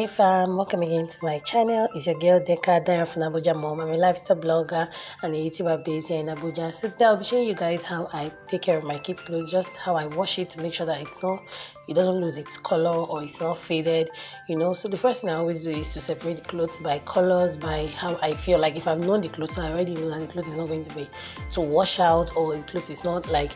fam, welcome again to my channel. It's your girl Deka Dara from Abuja Mom. I'm a lifestyle blogger and a YouTuber based here in Abuja. So today I'll be showing you guys how I take care of my kids' clothes, just how I wash it to make sure that it doesn't lose its color or it's not faded, So the first thing I always do is to separate the clothes by colors, by how I feel. Like if I've known the clothes, so I already know that the clothes is not going to wash out, or the clothes is not like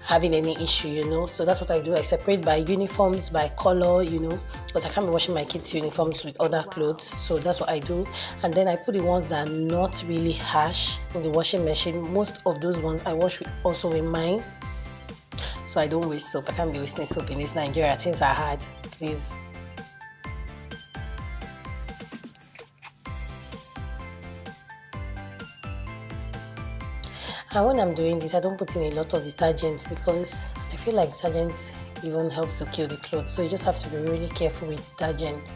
having any issue, so that's what I do. I separate by uniforms, by color, because I can't be washing my kids' uniforms with other clothes, so that's what I do. And then I put the ones that are not really harsh in the washing machine. Most of those ones I wash also in mine, so I don't waste soap. I can't be wasting soap in this Nigeria. Things are hard, please. And when I'm doing this, I don't put in a lot of detergent because I feel like detergent even helps to kill the clothes. So you just have to be really careful with detergent.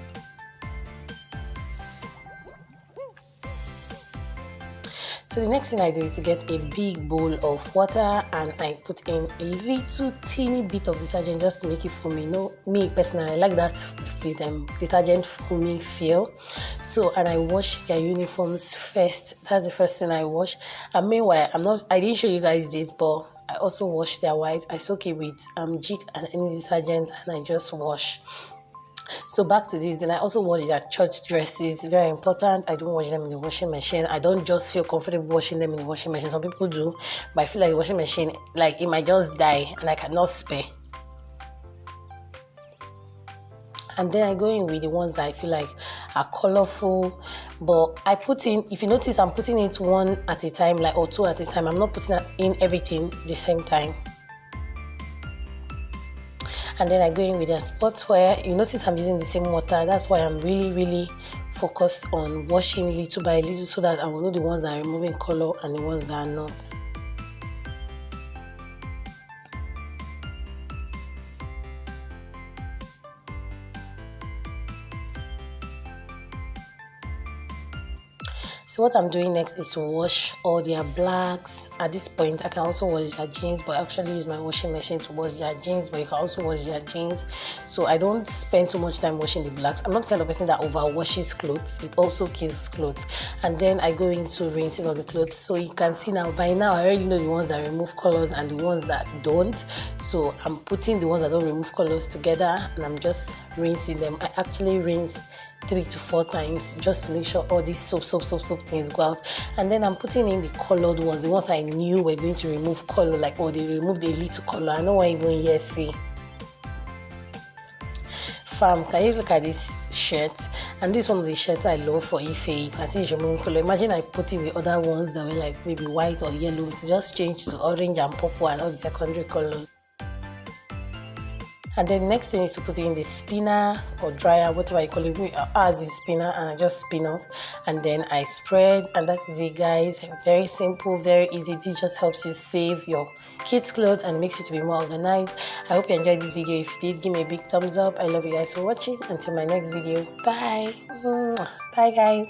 So the next thing I do is to get a big bowl of water and I put in a little teeny bit of detergent just to make it foamy. Me personally, I like that with detergent foamy feel. So, and I wash their uniforms first. That's the first thing I wash. And meanwhile, I didn't show you guys this, but I also wash their whites. I soak it with jig and any detergent and I just wash. So back to this, then I also wash their church dresses. Very important. I don't wash them in the washing machine. I don't just feel comfortable washing them in the washing machine. Some people do, but I feel like the washing machine, like it might just die and I cannot spare. And then I go in with the ones that I feel like are colorful, but I put in, if you notice, I'm putting it one at a time, like, or two at a time. I'm not putting in everything the same time. And then I go in with a sportswear. You notice I'm using the same water. That's why I'm really focused on washing little by little, so that I will know the ones that are removing color and the ones that are not. So what I'm doing next is to wash all their blacks. At this point, I can also wash their jeans, but I actually use my washing machine to wash their jeans, but you can also wash their jeans. So I don't spend too much time washing the blacks. I'm not the kind of person that over washes clothes. It also kills clothes. And then I go into rinsing of the clothes. So you can see now, by now, I already know the ones that remove colors and the ones that don't. So I'm putting the ones that don't remove colors together and I'm just rinsing them. I actually rinse 3 to 4 times just to make sure all these soap things go out. And then I'm putting in the colored ones, the ones I knew were going to remove color, like, or they removed a little color. I know what even here see. Fam, can you look at this shirt? And this one of the shirts I love for Ife. You can see it's removing color. Imagine I put in the other ones that were like maybe white or yellow to just change to orange and purple and all the secondary colors. And then next thing is to put in the spinner or dryer, whatever you call it. As a spinner, and I just spin off and then I spread, and that is it, guys. Very simple, very easy. This just helps you save your kids' clothes and makes you to be more organized. I hope you enjoyed this video. If you did, give me a big thumbs up. I love you guys for watching. Until my next video, bye. Bye, guys.